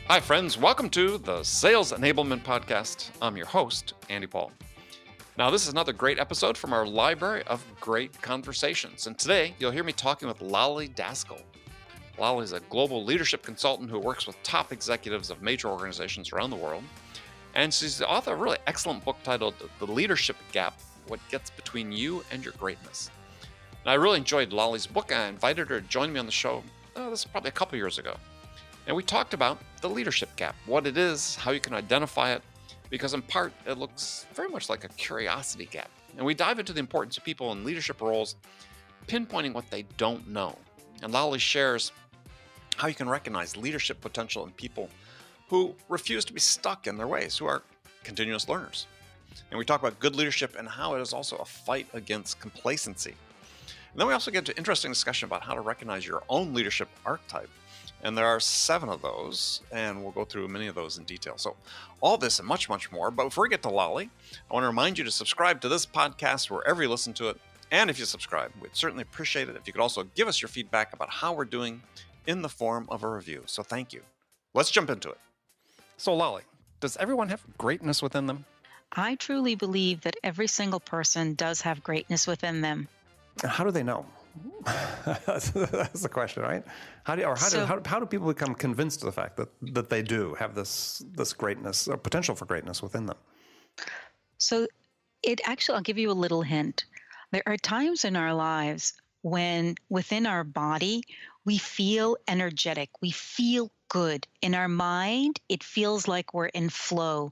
Hi, friends. Welcome to the Sales Enablement Podcast. I'm your host, Andy Paul. Now, this is another great episode from our library of great conversations. And today, you'll hear me talking with Lolly Daskal. Lolly is a global leadership consultant who works with top executives of major organizations around the world. And she's the author of a really excellent book titled The Leadership Gap: What Gets Between You and Your Greatness. And I really enjoyed Lolly's book. I invited her to join me on the show. This is probably a couple years ago. And we talked about the leadership gap, what it is, how you can identify it, because in part, it looks very much like a curiosity gap. And we dive into the importance of people in leadership roles, pinpointing what they don't know. And Lolly shares how you can recognize leadership potential in people who refuse to be stuck in their ways, who are continuous learners. And we talk about good leadership and how it is also a fight against complacency. And then we also get into interesting discussion about how to recognize your own leadership archetype. And there are 7 of those, and we'll go through many of those in detail. So all this and much, much more. But before we get to Lolly, I want to remind you to subscribe to this podcast wherever you listen to it. And if you subscribe, we'd certainly appreciate it if you could also give us your feedback about how we're doing in the form of a review. So thank you. Let's jump into it. So Lolly, does everyone have greatness within them? I truly believe that every single person does have greatness within them. How do they know? That's the question, right? How do people become convinced of the fact that they do have this greatness, or potential for greatness within them? So I'll give you a little hint. There are times in our lives when within our body, we feel energetic. We feel good. In our mind, it feels like we're in flow.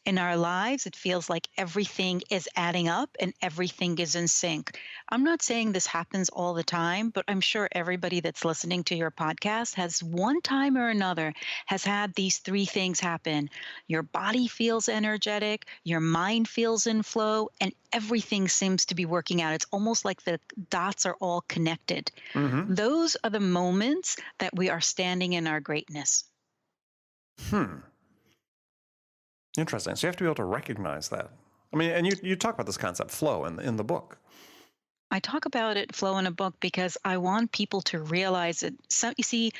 In our lives, it feels like everything is adding up and everything is in sync. I'm not saying this happens all the time, but I'm sure everybody that's listening to your podcast has one time or another has had these 3 things happen. Your body feels energetic, your mind feels in flow, and everything seems to be working out. It's almost like the dots are all connected. Mm-hmm. Those are the moments that we are standing in our greatness. Interesting. So you have to be able to recognize that. I mean, and you talk about this concept, flow, in the book. I talk about it, flow, in a book because I want people to realize it. So, you see,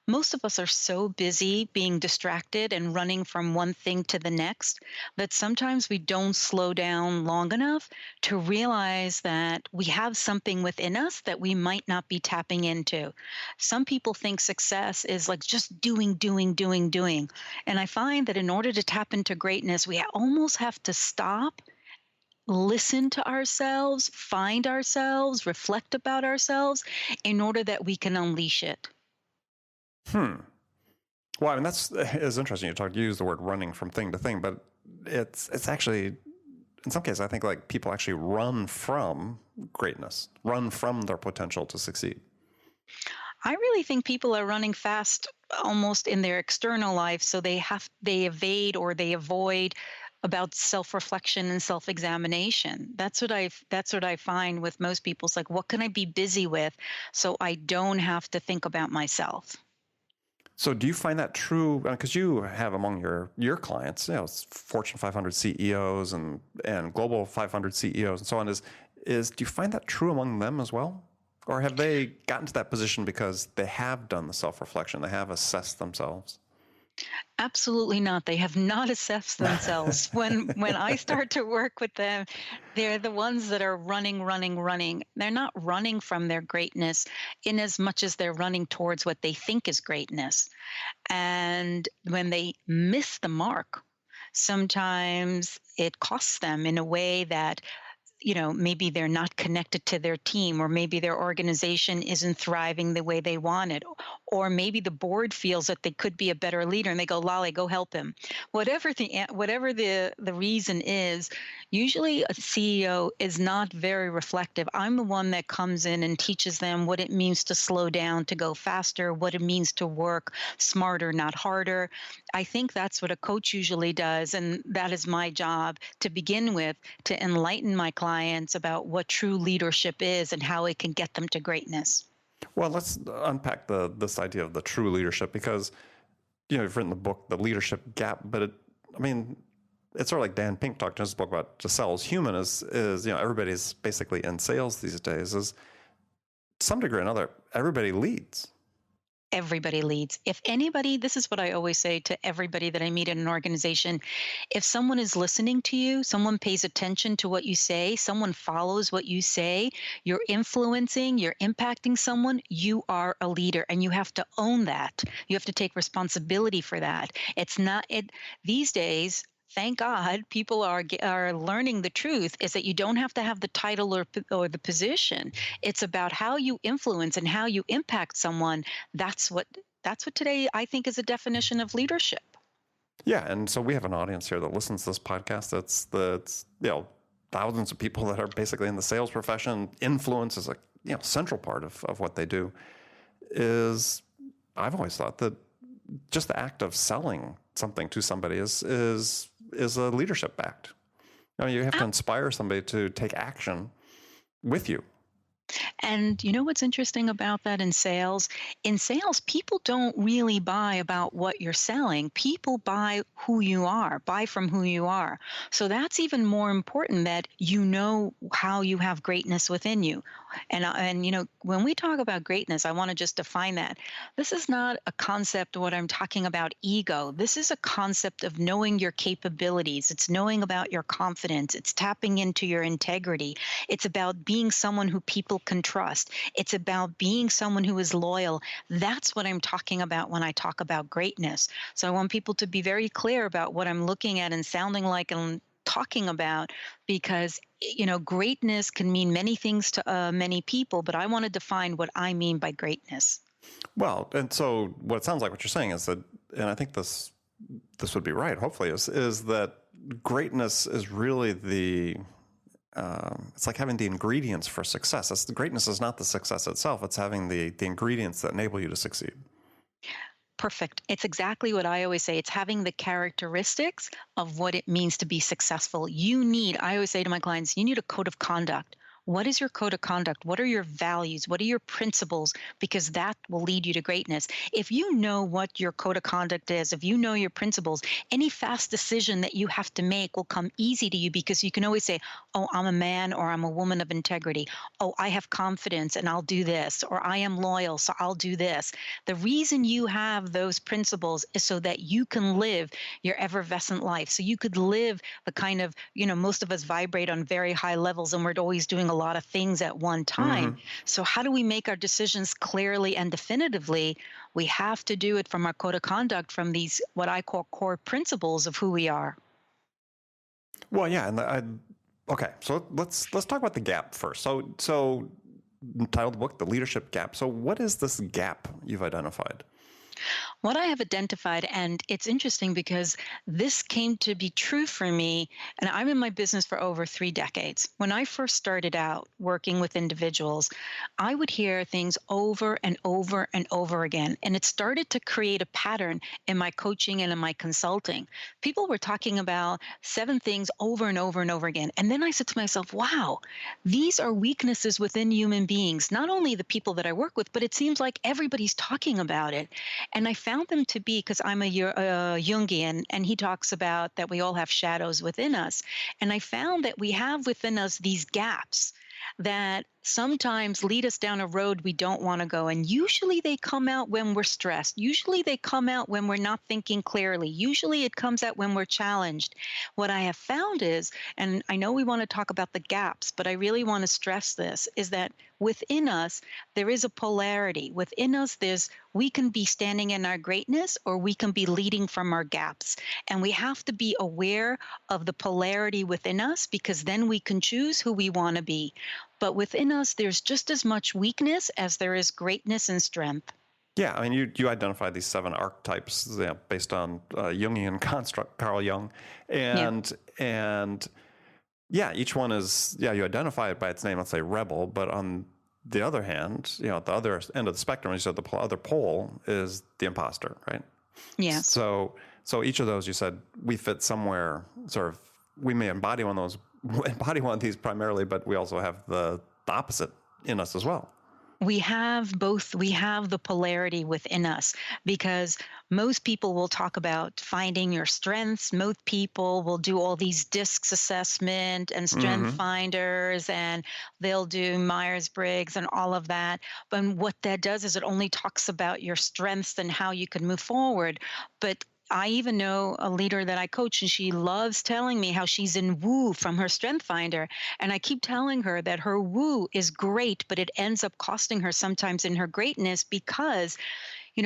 most of us are so busy being distracted and running from one thing to the next that sometimes we don't slow down long enough to realize that we have something within us that we might not be tapping into. Some people think success is like just doing, doing, doing, doing. And I find that in order to tap into greatness, we almost have to stop, listen to ourselves, find ourselves, reflect about ourselves in order that we can unleash it. Well, I mean, it's interesting. You use the word running from thing to thing, but it's actually, in some cases, I think like people actually run from greatness, run from their potential to succeed. I really think people are running fast almost in their external life, so they evade or they avoid about self-reflection and self-examination. That's what I find with most people. It's like, what can I be busy with so I don't have to think about myself? So do you find that true? Because you have among your clients, Fortune 500 CEOs and Global 500 CEOs and so on. Do you find that true among them as well? Or have they gotten to that position because they have done the self-reflection, they have assessed themselves? Absolutely not. They have not assessed themselves. When I start to work with them, they're the ones that are running, running, running. They're not running from their greatness in as much as they're running towards what they think is greatness. And when they miss the mark, sometimes it costs them in a way that maybe they're not connected to their team, or maybe their organization isn't thriving the way they want it, or maybe the board feels that they could be a better leader and they go, Lolly, go help him. Whatever the reason is, usually a CEO is not very reflective. I'm the one that comes in and teaches them what it means to slow down, to go faster, what it means to work smarter, not harder. I think that's what a coach usually does, and that is my job to begin with, to enlighten my clients about what true leadership is and how it can get them to greatness. Well, let's unpack this idea of the true leadership, because you've written the book, The Leadership Gap, but it's sort of like Dan Pink talked in his book about to sell as human is everybody's basically in sales these days. Is to some degree or another, everybody leads. Everybody leads. If anybody, this is what I always say to everybody that I meet in an organization. If someone is listening to you, someone pays attention to what you say, someone follows what you say, you're influencing, you're impacting someone, you are a leader and you have to own that. You have to take responsibility for that. It's not it these days. Thank God, people are learning the truth is that you don't have to have the title or the position. It's about how you influence and how you impact someone. That's what today I think is a definition of leadership. Yeah, and so we have an audience here that listens to this podcast. That's thousands of people that are basically in the sales profession. Influence is a central part of what they do. I've always thought that just the act of selling something to somebody is a leadership act. You have to inspire somebody to take action with you. And you know what's interesting about that in sales? In sales, people don't really buy about what you're selling. People buy who you are, buy from who you are. So that's even more important that you know how you have greatness within you. And when we talk about greatness, I want to just define that. This is not a concept of what I'm talking about ego. This is a concept of knowing your capabilities. It's knowing about your confidence. It's tapping into your integrity. It's about being someone who people can trust. It's about being someone who is loyal. That's what I'm talking about when I talk about greatness. So I want people to be very clear about what I'm looking at and sounding like and talking about, because greatness can mean many things to many people, but I want to define what I mean by greatness. Well, and so what it sounds like what you're saying is that, and I think this would be right, hopefully, is that greatness is really it's like having the ingredients for success. Greatness is not the success itself. It's having the ingredients that enable you to succeed. Perfect. It's exactly what I always say. It's having the characteristics of what it means to be successful. I always say to my clients, you need a code of conduct. What is your code of conduct? What are your values? What are your principles? Because that will lead you to greatness. If you know what your code of conduct is, if you know your principles, any fast decision that you have to make will come easy to you, because you can always say, oh, I'm a man or I'm a woman of integrity. Oh, I have confidence and I'll do this. Or I am loyal, so I'll do this. The reason you have those principles is so that you can live your effervescent life. So you could live the kind of, most of us vibrate on very high levels and we're always doing a lot of things at one time. Mm-hmm. So how do we make our decisions clearly and definitively? We have to do it from our code of conduct, from these, what I call core principles of who we are. Well, yeah. Okay. So let's talk about the gap first. So titled the book, The Leadership Gap. So what is this gap you've identified? What I have identified, and it's interesting because this came to be true for me, and I'm in my business for over 3 decades. When I first started out working with individuals, I would hear things over and over and over again, and it started to create a pattern in my coaching and in my consulting. People were talking about 7 things over and over and over again, and then I said to myself, wow, these are weaknesses within human beings, not only the people that I work with, but it seems like everybody's talking about it. And I found them to be, because I'm a Jungian, and he talks about that we all have shadows within us. And I found that we have within us these gaps that sometimes lead us down a road we don't want to go. And usually they come out when we're stressed. Usually they come out when we're not thinking clearly. Usually it comes out when we're challenged. What I have found is, and I know we want to talk about the gaps, but I really want to stress this, is that within us, there is a polarity. Within us, we can be standing in our greatness or we can be leading from our gaps. And we have to be aware of the polarity within us, because then we can choose who we want to be. But within us, there's just as much weakness as there is greatness and strength. Yeah, I mean, you identified these 7 archetypes based on Jungian construct, Carl Jung, and each one is you identify it by its name. Let's say rebel, but on the other hand, at the other end of the spectrum, you said the other pole is the imposter, right? Yes. So each of those, you said, we fit somewhere. Sort of, we may embody one of these primarily, but we also have the opposite in us as well. We have both. We have the polarity within us because most people will talk about finding your strengths. Most people will do all these discs assessment and strength Hmm. finders, and they'll do Myers-Briggs and all of that. But what that does is it only talks about your strengths and how you can move forward. But I even know a leader that I coach, and she loves telling me how she's in woo from her strength finder. And I keep telling her that her woo is great, but it ends up costing her sometimes in her greatness because,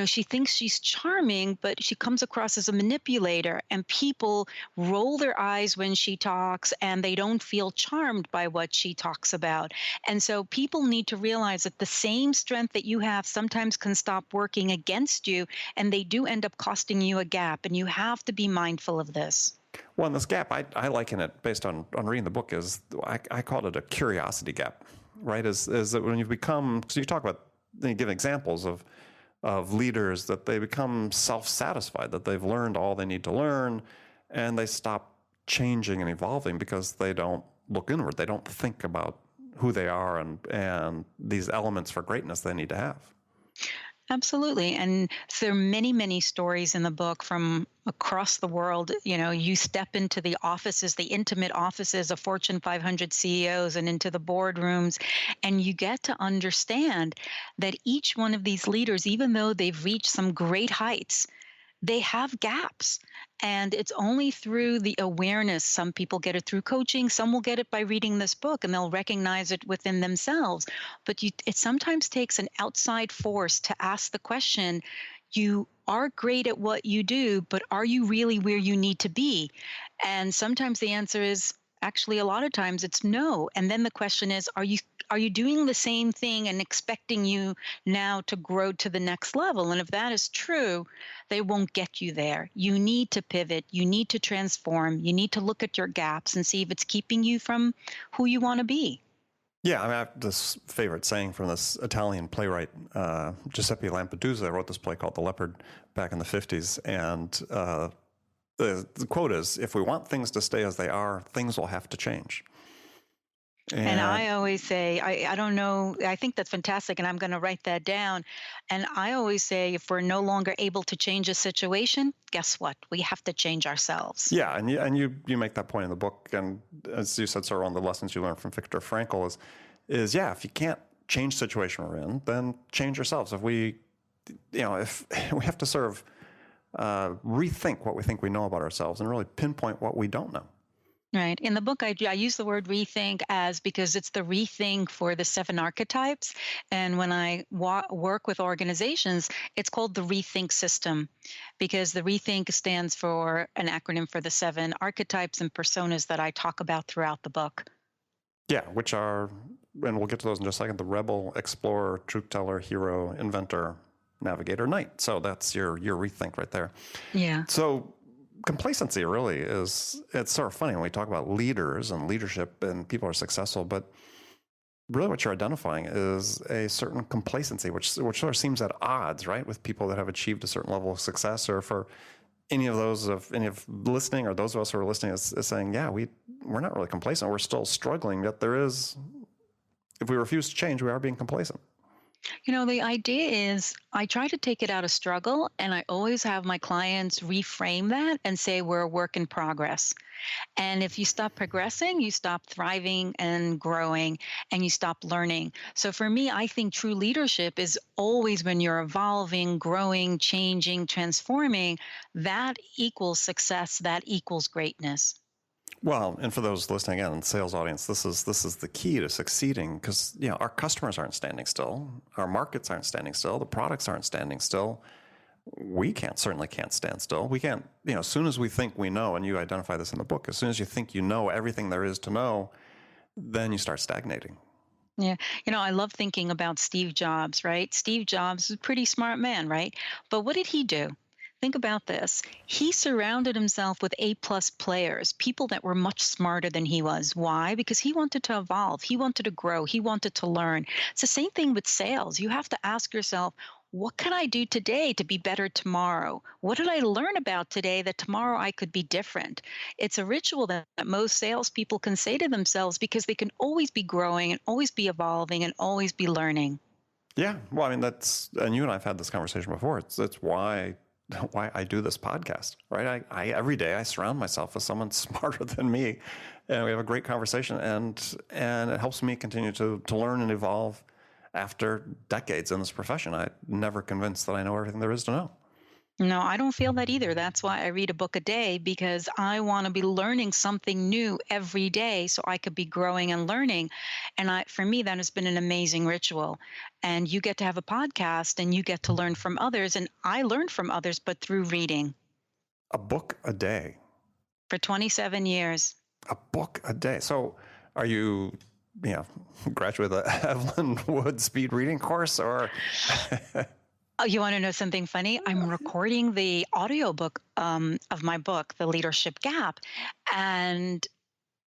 she thinks she's charming, but she comes across as a manipulator, and people roll their eyes when she talks and they don't feel charmed by what she talks about. And so people need to realize that the same strength that you have sometimes can stop working against you, and they do end up costing you a gap. And you have to be mindful of this. Well, in this gap, I liken it based on reading the book is I called it a curiosity gap, right? Is that when you become, so you talk about, you give examples of leaders that they become self-satisfied, that they've learned all they need to learn, and they stop changing and evolving because they don't look inward. They don't think about who they are and these elements for greatness they need to have. Absolutely. And there are many, many stories in the book from across the world. You step into the offices, the intimate offices of Fortune 500 CEOs and into the boardrooms, and you get to understand that each one of these leaders, even though they've reached some great heights, they have gaps. And it's only through the awareness. Some people get it through coaching, some will get it by reading this book, and they'll recognize it within themselves. But it sometimes takes an outside force to ask the question, you are great at what you do, but are you really where you need to be? And sometimes the answer is, actually, a lot of times it's no. And then the question is, are you doing the same thing and expecting you now to grow to the next level? And if that is true, they won't get you there. You need to pivot. You need to transform. You need to look at your gaps and see if it's keeping you from who you want to be. Yeah, I mean, I have this favorite saying from this Italian playwright, Giuseppe Lampedusa, wrote this play called The Leopard back in the 50s. And the quote is, if we want things to stay as they are, things will have to change. And I always say, I don't know, I think that's fantastic, and I'm going to write that down. And I always say, if we're no longer able to change a situation, guess what? We have to change ourselves. Yeah, and you make that point in the book, and as you said, sort of one of the lessons you learned from Viktor Frankl is yeah, if you can't change the situation we're in, then change yourselves. If we have to sort of rethink what we think we know about ourselves and really pinpoint what we don't know. Right. In the book, I use the word rethink because it's the rethink for the 7 archetypes. And when I work with organizations, it's called the rethink system, because the rethink stands for an acronym for the 7 archetypes and personas that I talk about throughout the book. Yeah, which are, and we'll get to those in just a second, the rebel, explorer, truth teller, hero, inventor, navigator, knight. So that's your rethink right there. Yeah. So complacency really is, it's sort of funny when we talk about leaders and leadership and people are successful, but really what you're identifying is a certain complacency, which sort of seems at odds, right, with people that have achieved a certain level of success. Or for any of listening, or those of us who are listening is saying, yeah, we're not really complacent. We're still struggling. Yet if we refuse to change, we are being complacent. The idea is I try to take it out of struggle, and I always have my clients reframe that and say we're a work in progress. And if you stop progressing, you stop thriving and growing, and you stop learning. So for me, I think true leadership is always when you're evolving, growing, changing, transforming. That equals success. That equals greatness. Well, and for those listening in, sales audience, this is the key to succeeding, because our customers aren't standing still, our markets aren't standing still, the products aren't standing still. We certainly can't stand still. We can't, as soon as we think we know, and you identify this in the book, as soon as you think you know everything there is to know, then you start stagnating. Yeah. I love thinking about Steve Jobs, right? Steve Jobs is a pretty smart man, right? But what did he do? Think about this. He surrounded himself with A-plus players, people that were much smarter than he was. Why? Because he wanted to evolve. He wanted to grow. He wanted to learn. It's the same thing with sales. You have to ask yourself, what can I do today to be better tomorrow? What did I learn about today that tomorrow I could be different? It's a ritual that most salespeople can say to themselves, because they can always be growing and always be evolving and always be learning. Yeah. Well, I mean, and you and I've had this conversation before. It's why I do this podcast, right? I every day I surround myself with someone smarter than me, and we have a great conversation, and it helps me continue to learn and evolve after decades in this profession. I'm never convinced that I know everything there is to know. No, I don't feel that either. That's why I read a book a day because I want to be learning something new every day so I could be growing and learning. And for me, that has been an amazing ritual. And you get to have a podcast and you get to learn from others. And I learned from others, but through reading A book a day. for 27 years. A book a day. So, are you, graduate of the Evelyn Wood speed reading course, or? Oh, you want to know something funny? I'm recording the audiobook of my book, The Leadership Gap. And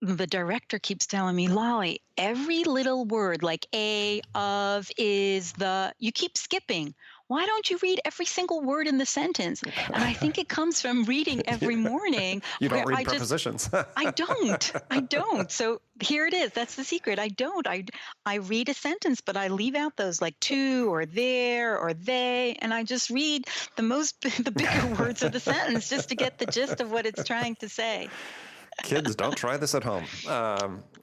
the director keeps telling me, Lolly, every little word like a, of, is, the, you keep skipping. Why don't you read every single word in the sentence? And I think it comes from reading every morning. You don't where read prepositions. I don't. So here it is. That's the secret. I don't. I read a sentence, but I leave out those like to or there or they, and I just read the bigger words of the sentence just to get the gist of what it's trying to say. Kids, don't try this at home.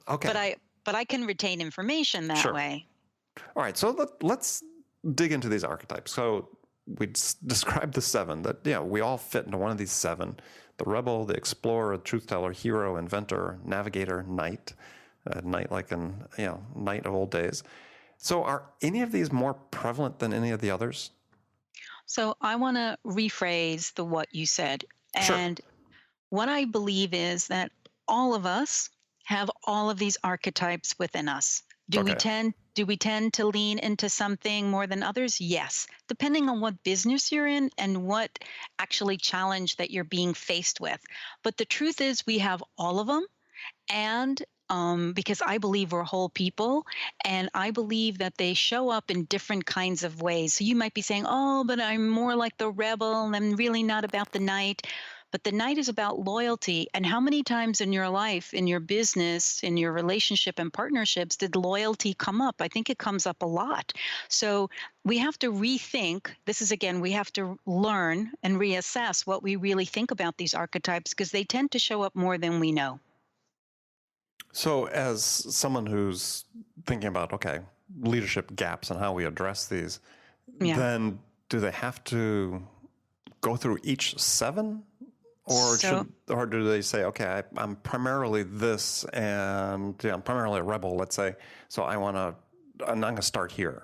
Okay. But I can retain information that way. All right. So let's dig into these archetypes. So we described the 7 that, we all fit into one of these 7: the rebel, the explorer, truth teller, hero, inventor, navigator, knight, knight like in, knight of old days. So are any of these more prevalent than any of the others? So I want to rephrase what you said. And what I believe is that all of us have all of these archetypes within us. Do we tend to lean into something more than others? Yes, depending on what business you're in and what actually challenge that you're being faced with. But the truth is we have all of them. And because I believe we're whole people, and I believe that they show up in different kinds of ways. So you might be saying, oh, but I'm more like the rebel and I'm really not about the knight. But the knight is about loyalty. And how many times in your life, in your business, in your relationship and partnerships did loyalty come up? I think it comes up a lot. So we have to rethink. This is, again, we have to learn and reassess what we really think about these archetypes because they tend to show up more than we know. So as someone who's thinking about, leadership gaps and how we address these, then do they have to go through each 7? Or do they say, I'm primarily this, and I'm primarily a rebel, let's say, so I'm going to start here?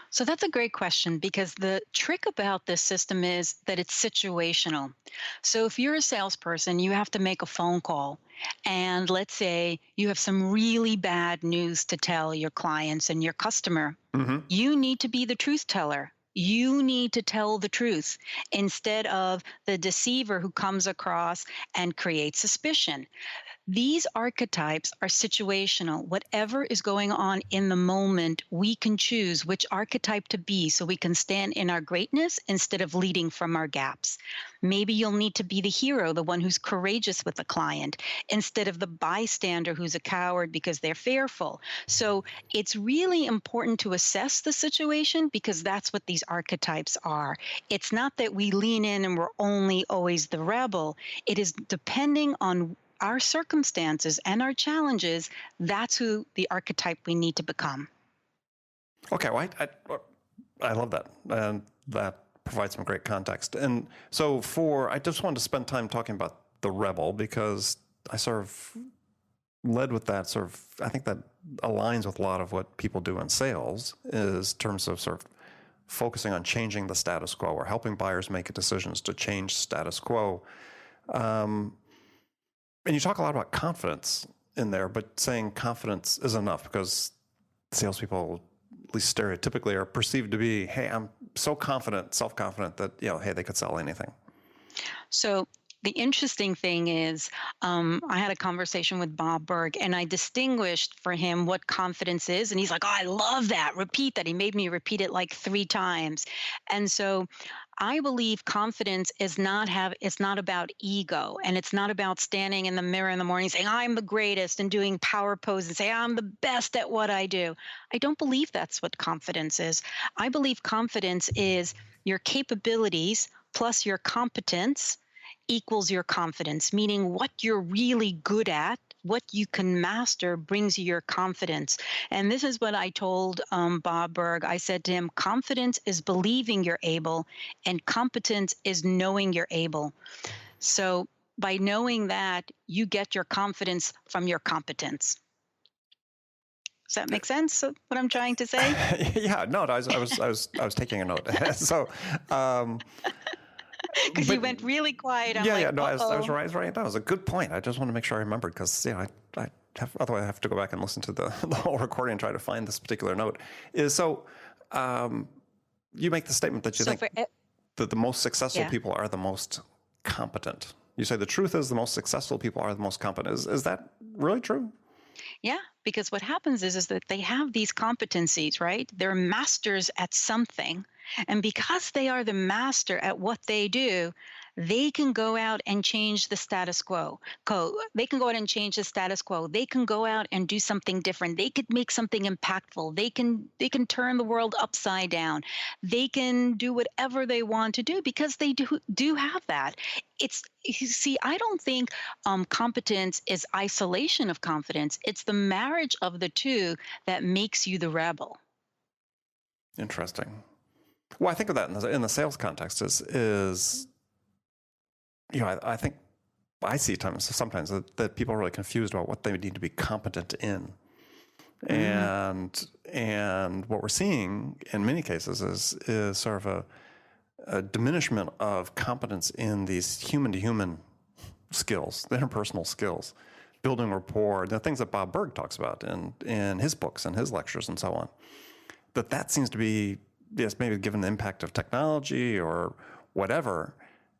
So that's a great question because the trick about this system is that it's situational. So if you're a salesperson, you have to make a phone call. And let's say you have some really bad news to tell your clients and your customer. Mm-hmm. You need to be the truth teller. You need to tell the truth instead of the deceiver who comes across and creates suspicion. These archetypes are situational. Whatever is going on in the moment, we can choose which archetype to be so we can stand in our greatness instead of leading from our gaps. Maybe you'll need to be the hero, the one who's courageous with the client, instead of the bystander who's a coward because they're fearful. So it's really important to assess the situation because that's what these archetypes are. It's not that we lean in and we're only always the rebel. It is depending on our circumstances and our challenges, that's who the archetype we need to become. Okay, well, I love that. And that provides some great context. And so I just wanted to spend time talking about the rebel because I sort of led with that I think that aligns with a lot of what people do in sales is in terms of sort of focusing on changing the status quo or helping buyers make decisions to change status quo. And you talk a lot about confidence in there, but saying confidence is enough because salespeople, at least stereotypically, are perceived to be, hey, I'm so confident, self-confident that, hey, they could sell anything. So the interesting thing is I had a conversation with Bob Berg and I distinguished for him what confidence is. And he's like, oh, I love that. Repeat that. He made me repeat it like 3 times. And so I believe confidence it's not about ego, and it's not about standing in the mirror in the morning saying I'm the greatest and doing power poses and say I'm the best at what I do. I don't believe that's what confidence is. I believe confidence is your capabilities plus your competence equals your confidence, meaning what you're really good at, what you can master brings you your confidence. And this is what I told Bob Berg. I said to him, confidence is believing you're able, and competence is knowing you're able. So by knowing that, you get your confidence from your competence. Does that make sense? What I'm trying to say? Yeah, no, I was taking a note. So, Because you went really quiet. I'm yeah, like, no, I was uh-oh. right. That was a good point. I just want to make sure I remembered because otherwise I have to go back and listen to the whole recording and try to find this particular note. You make the statement that you think that the most successful people are the most competent. You say the truth is the most successful people are the most competent. Is that really true? Yeah, because what happens is that they have these competencies, right? They're masters at something. And because they are the master at what they do, they can go out and change the status quo. They can go out and change the status quo. They can go out and do something different. They could make something impactful. They can turn the world upside down. They can do whatever they want to do because they do have that. You see, I don't think competence is isolation of confidence. It's the marriage of the two that makes you the rebel. Interesting. Well, I think of that in the sales context is I think I see sometimes that people are really confused about what they need to be competent in. And what we're seeing in many cases is sort of a diminishment of competence in these human-to-human skills, the interpersonal skills, building rapport, the things that Bob Berg talks about in his books and his lectures and so on. That seems to be, yes, maybe given the impact of technology or whatever,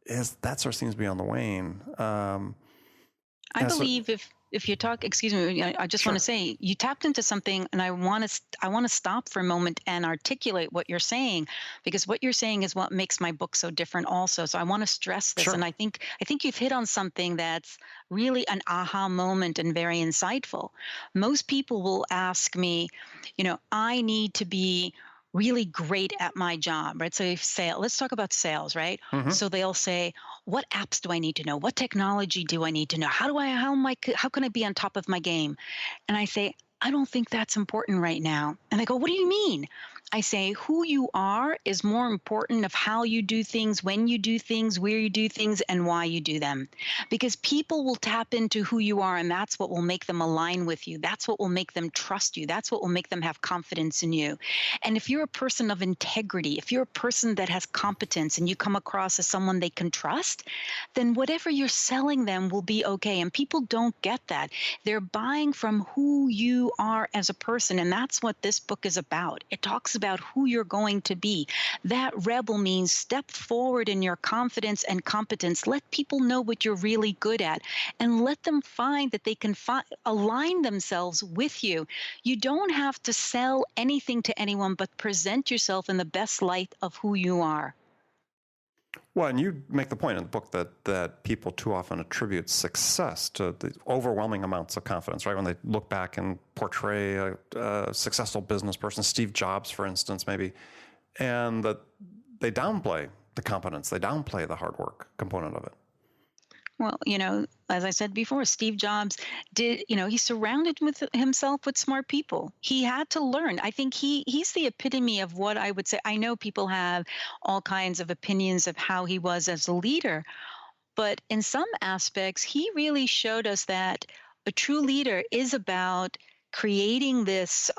that sort of seems to be on the wane. I believe if you talk, excuse me, I just want to say you tapped into something, and I want to stop for a moment and articulate what you're saying, because what you're saying is what makes my book so different also. So I want to stress this, and I think you've hit on something that's really an aha moment and very insightful. Most people will ask me, I need to be really great at my job, right? So let's talk about sales, right? So they'll say, what apps do I need to know? What technology do I need to know? How can I be on top of my game? And I say, I don't think that's important right now. And they go, what do you mean? I say, who you are is more important of how you do things, when you do things, where you do things, and why you do them. Because people will tap into who you are, and that's what will make them align with you. That's what will make them trust you. That's what will make them have confidence in you. And if you're a person of integrity, if you're a person that has competence and you come across as someone they can trust, then whatever you're selling them will be okay. And people don't get that. They're buying from who you are as a person. And that's what this book is about. It talks about who you're going to be. That rebel means step forward in your confidence and competence. Let people know what you're really good at, and let them find that they can align themselves with you. You don't have to sell anything to anyone, but present yourself in the best light of who you are. Well, and you make the point in the book that people too often attribute success to the overwhelming amounts of confidence, right? When they look back and portray a successful business person, Steve Jobs, for instance, maybe, and that they downplay the competence, they downplay the hard work component of it. Well, as I said before, Steve Jobs he surrounded himself with smart people. He had to learn. I think he's the epitome of what I would say. I know people have all kinds of opinions of how he was as a leader, but in some aspects, he really showed us that a true leader is about creating this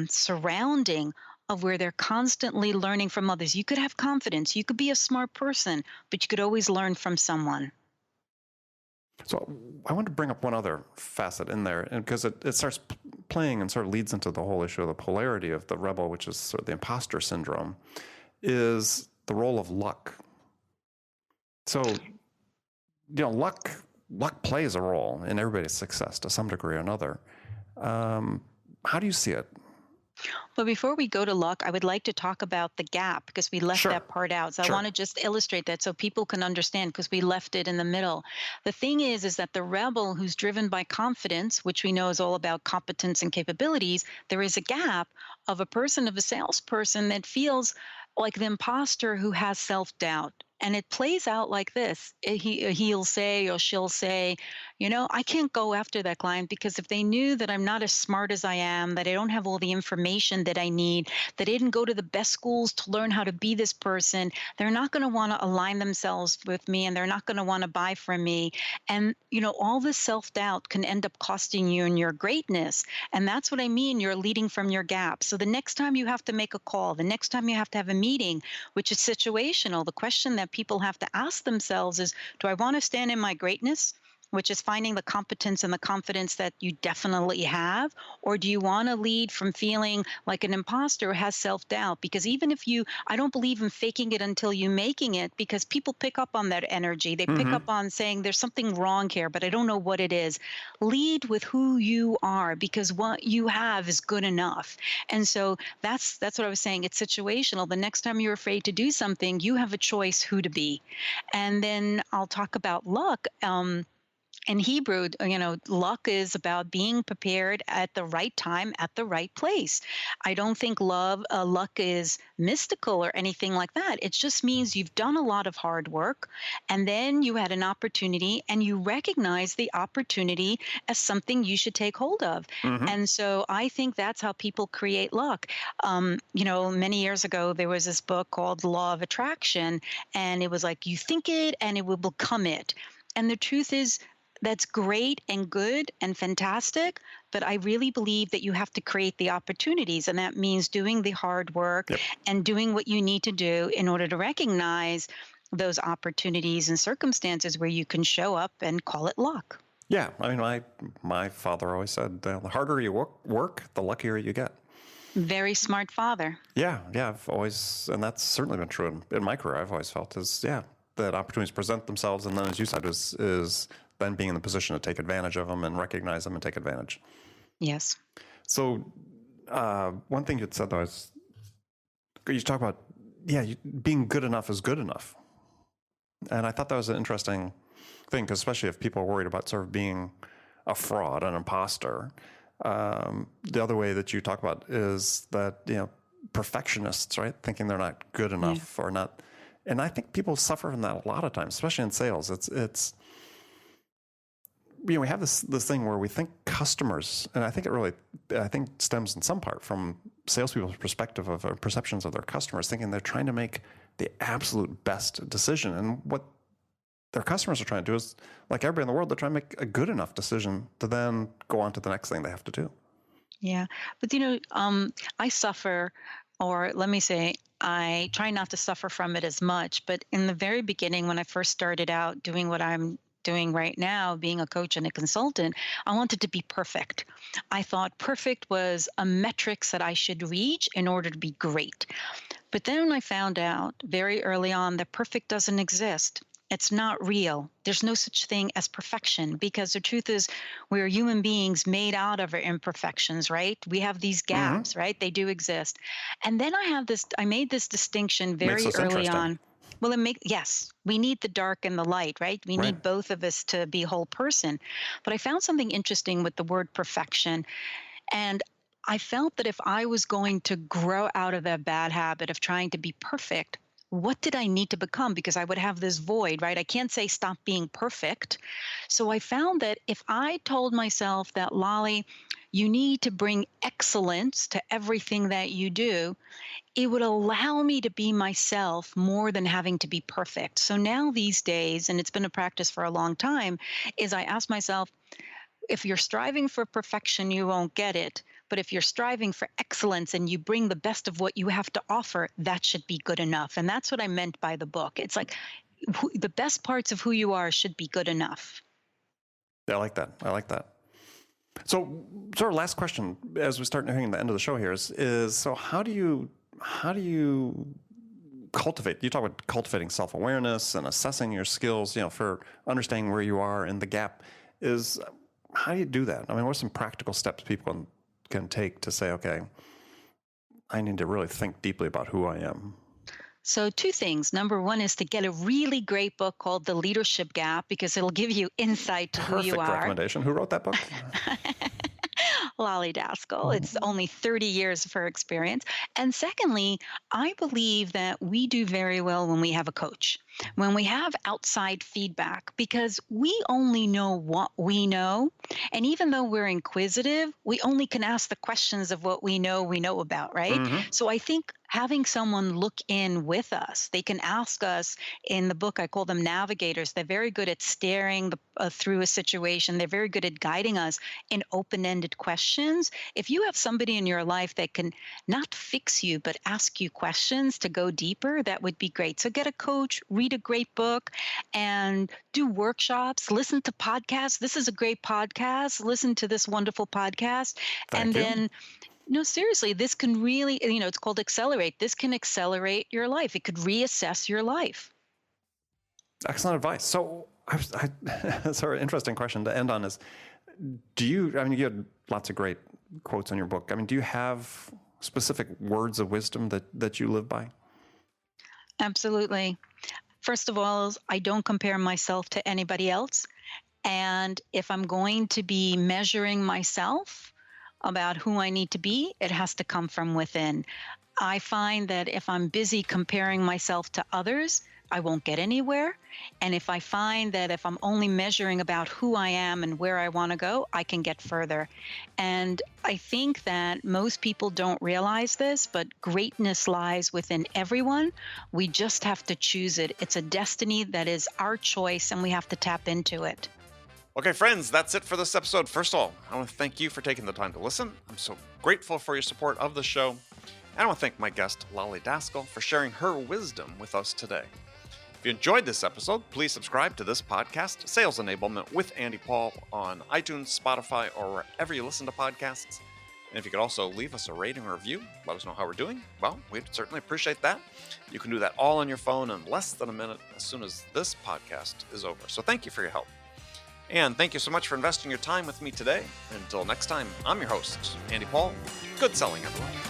surrounding of where they're constantly learning from others. You could have confidence, you could be a smart person, but you could always learn from someone. So I want to bring up one other facet in there, and because it starts playing and sort of leads into the whole issue of the polarity of the rebel, which is sort of the imposter syndrome, is the role of luck. So, luck plays a role in everybody's success to some degree or another. How do you see it? But before we go to luck, I would like to talk about the gap because we left Sure. that part out. So I Sure. want to just illustrate that so people can understand because we left it in the middle. The thing is that the rebel who's driven by confidence, which we know is all about competence and capabilities, there is a gap of of a salesperson that feels like the imposter who has self-doubt. And it plays out like this. He'll say or she'll say, I can't go after that client because if they knew that I'm not as smart as I am, that I don't have all the information that I need, that I didn't go to the best schools to learn how to be this person, they're not going to want to align themselves with me and they're not going to want to buy from me. And, all this self doubt can end up costing you in your greatness. And that's what I mean. You're leading from your gap. So the next time you have to make a call, the next time you have to have a meeting, which is situational, the question that people have to ask themselves is, do I want to stand in my greatness? Which is finding the competence and the confidence that you definitely have? Or do you want to lead from feeling like an imposter who has self doubt? Because even if I don't believe in faking it until you making it because people pick up on that energy. They pick up Mm-hmm. on saying there's something wrong here, but I don't know what it is. Lead with who you are because what you have is good enough. And so that's what I was saying. It's situational. The next time you're afraid to do something, you have a choice who to be. And then I'll talk about luck. In Hebrew, luck is about being prepared at the right time, at the right place. I don't think luck is mystical or anything like that. It just means you've done a lot of hard work and then you had an opportunity and you recognize the opportunity as something you should take hold of. Mm-hmm. And so I think that's how people create luck. Many years ago, there was this book called The Law of Attraction, and it was like you think it and it will become it. And the truth is, that's great and good and fantastic, but I really believe that you have to create the opportunities, and that means doing the hard work Yep. and doing what you need to do in order to recognize those opportunities and circumstances where you can show up and call it luck. Yeah. I mean, my father always said, the harder you work, the luckier you get. Very smart father. Yeah. Yeah. I've always, and that's certainly been true in my career. I've always felt that opportunities present themselves, and then, as you said, is then being in the position to take advantage of them and recognize them and take advantage. Yes. So, one thing you'd said though is you talk about, being good enough is good enough, and I thought that was an interesting thing because especially if people are worried about sort of being a fraud, an imposter. The other way that you talk about is that perfectionists, right, thinking they're not good enough or not, and I think people suffer from that a lot of times, especially in sales. It's we have this thing where we think customers, and I think stems in some part from salespeople's perspective of perceptions of their customers, thinking they're trying to make the absolute best decision, and what their customers are trying to do is, like everybody in the world, they're trying to make a good enough decision to then go on to the next thing they have to do. Yeah. But, I suffer, or let me say, I try not to suffer from it as much. But in the very beginning, when I first started out doing what I'm doing right now, being a coach and a consultant, I wanted to be perfect. I thought perfect was a metrics that I should reach in order to be great. But then I found out very early on that perfect doesn't exist. It's not real. There's no such thing as perfection because the truth is we're human beings made out of our imperfections, right? We have these Mm-hmm. gaps, right? They do exist. And then I made this distinction Makes very this early interesting. on. Well, yes, we need the dark and the light, right? We Right. need both of us to be a whole person. But I found something interesting with the word perfection. And I felt that if I was going to grow out of that bad habit of trying to be perfect, what did I need to become? Because I would have this void, right? I can't say stop being perfect. So I found that if I told myself that, Lolly, you need to bring excellence to everything that you do, it would allow me to be myself more than having to be perfect. So now these days, and it's been a practice for a long time, is I ask myself, if you're striving for perfection, you won't get it. But if you're striving for excellence and you bring the best of what you have to offer, that should be good enough. And that's what I meant by the book. It's like the best parts of who you are should be good enough. I like that. I like that. So, sort of last question as we start nearing the end of the show here is so how do you cultivate? You talk about cultivating self-awareness and assessing your skills, for understanding where you are in the gap. How do you do that? I mean, what are some practical steps people can take to say, okay, I need to really think deeply about who I am? So, two things. Number one is to get a really great book called The Leadership Gap because it'll give you insight to who you Perfect are. recommendation. Who wrote that book? Lolly Daskal. It's only 30 years of her experience. And secondly, I believe that we do very well when we have a coach, when we have outside feedback, because we only know what we know. And even though we're inquisitive, we only can ask the questions of what we know about, right? Mm-hmm. So I think having someone look in with us, they can ask us. In the book, I call them navigators. They're very good at staring through a situation. They're very good at guiding us in open-ended questions. If you have somebody in your life that can not fix you, but ask you questions to go deeper, that would be great. So get a coach, read a great book, and do workshops, listen to podcasts. This is a great podcast. Listen to this wonderful podcast. Thank you. Then no, seriously, this can really, it's called accelerate. This can accelerate your life. It could reassess your life. Excellent advice. So that's an interesting question to end on is, you had lots of great quotes in your book. Do you have specific words of wisdom that you live by? Absolutely. First of all, I don't compare myself to anybody else. And if I'm going to be measuring myself about who I need to be, it has to come from within. I find that if I'm busy comparing myself to others, I won't get anywhere. And if I find that if I'm only measuring about who I am and where I want to go, I can get further. And I think that most people don't realize this, but greatness lies within everyone. We just have to choose it. It's a destiny that is our choice, and we have to tap into it. Okay, friends, that's it for this episode. First of all, I want to thank you for taking the time to listen. I'm so grateful for your support of the show. And I want to thank my guest, Lolly Daskal, for sharing her wisdom with us today. If you enjoyed this episode, please subscribe to this podcast, Sales Enablement with Andy Paul, on iTunes, Spotify, or wherever you listen to podcasts. And if you could also leave us a rating or review, let us know how we're doing, well, we'd certainly appreciate that. You can do that all on your phone in less than a minute as soon as this podcast is over. So thank you for your help. And thank you so much for investing your time with me today. Until next time, I'm your host, Andy Paul. Good selling, everyone.